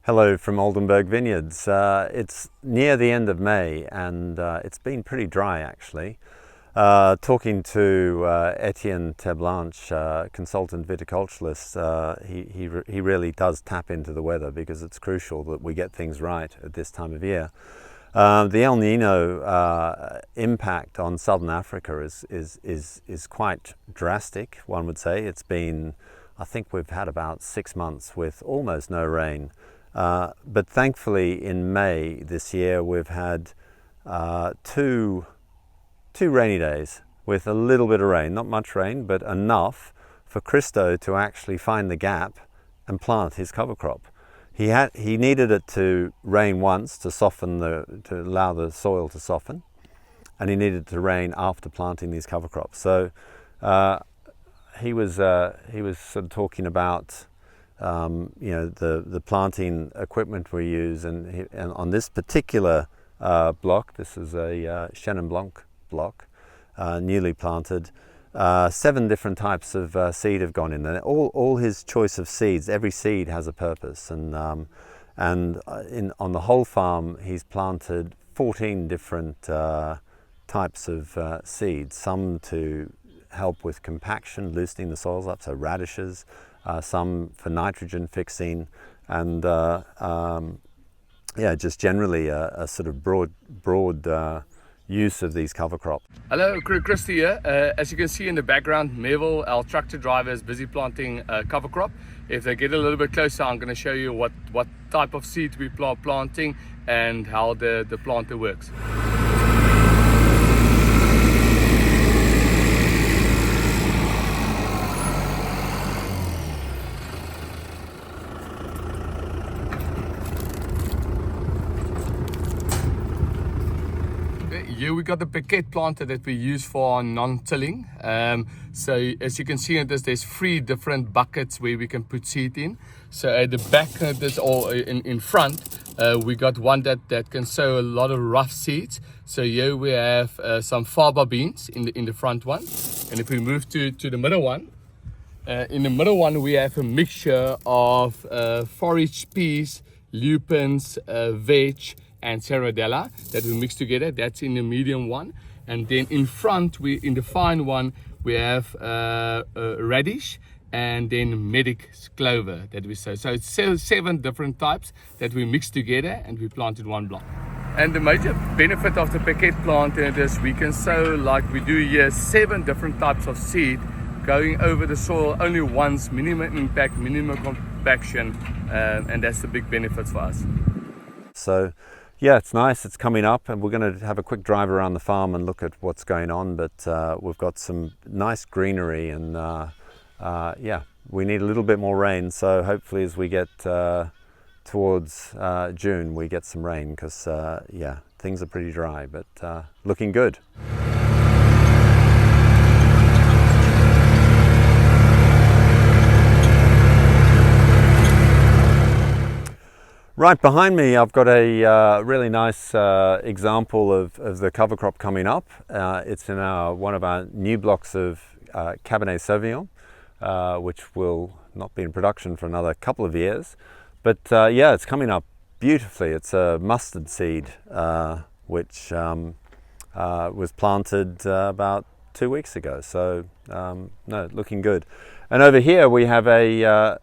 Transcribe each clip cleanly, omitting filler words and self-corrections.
Hello from Oldenburg Vineyards. It's near the end of May and it's been pretty dry actually. Talking to Adrian, consultant viticulturalist, he really does tap into the weather because it's crucial that we get things right at this time of year. The El Nino impact on southern Africa is quite drastic, one would say. It's been, I think we've had about 6 months with almost no rain. But thankfully in May this year we've had two rainy days with a little bit of rain, not much rain, but enough for Christo to actually find the gap and plant his cover crop. He needed it to rain once to allow the soil to soften, and he needed to rain after planting these cover crops. So he was sort of talking about the planting equipment we use, and on this particular block, this is a Chenin Blanc block, newly planted. 7 different types of seed have gone in there. All his choice of seeds, every seed has a purpose, and on the whole farm he's planted 14 different types of seeds. Some to help with compaction, loosening the soils up, so radishes. Some for nitrogen fixing, and just generally a sort of broad use of these cover crops. Hello, Christo here. As you can see in the background, Melville, our tractor driver, is busy planting cover crop. If they get a little bit closer, I'm going to show you what type of seed we are planting and how the planter works. Here we got the piquet planter that we use for non-tilling. So as you can see in this, there's 3 different buckets where we can put seed in. So at the back, that's all in front. We got one that can sow a lot of rough seeds. So here we have some faba beans in the front one. And if we move to the middle one, in the middle one we have a mixture of forage peas, lupins, veg, and ceradella that we mix together. That's in the medium one. And then in front, in the fine one, we have radish and then medic clover that we sow. So it's 7 different types that we mix together and we plant in one block. And the major benefit of the piquet planter is we can sow, like we do here, 7 different types of seed going over the soil only once, minimum impact, minimum compaction, and that's the big benefits for us. So yeah, it's nice, it's coming up, and we're going to have a quick drive around the farm and look at what's going on, but we've got some nice greenery, and we need a little bit more rain, so hopefully as we get towards June we get some rain, because things are pretty dry, but looking good. Right behind me I've got a really nice example of the cover crop coming up. It's in one of our new blocks of Cabernet Sauvignon, which will not be in production for another couple of years. But it's coming up beautifully. It's a mustard seed which was planted about 2 weeks ago. So looking good. And over here we have a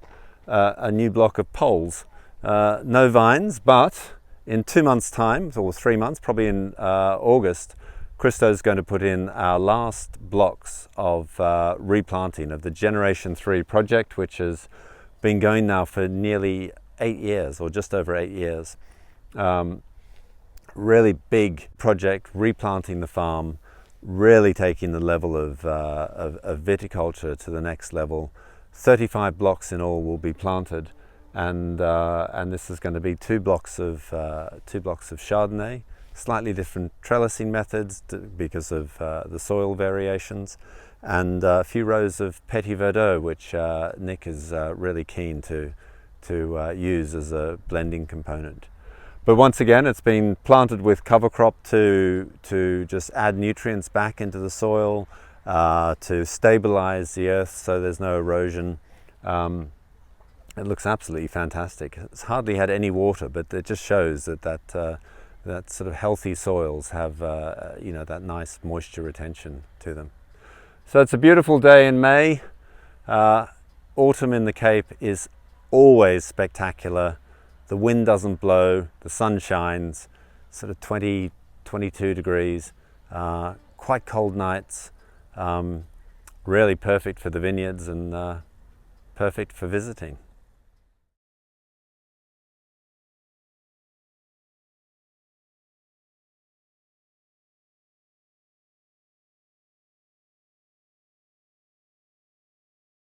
new block of poles. No vines, but in 2 months' time, or 3 months, probably in August, Christo's going to put in our last blocks of replanting of the Generation 3 project, which has been going now for nearly 8 years, or just over 8 years. Really big project, replanting the farm, really taking the level of viticulture to the next level. 35 blocks in all will be planted. And this is going to be 2 blocks of Chardonnay, slightly different trellising methods because of the soil variations, and a few rows of Petit Verdot, which Nick is really keen to use as a blending component. But once again, it's been planted with cover crop to just add nutrients back into the soil, to stabilize the earth so there's no erosion. It looks absolutely fantastic. It's hardly had any water, but it just shows that sort of healthy soils have that nice moisture retention to them. So it's a beautiful day in May. Autumn in the Cape is always spectacular. The wind doesn't blow, the sun shines, sort of 20, 22 degrees, quite cold nights, really perfect for the vineyards and perfect for visiting.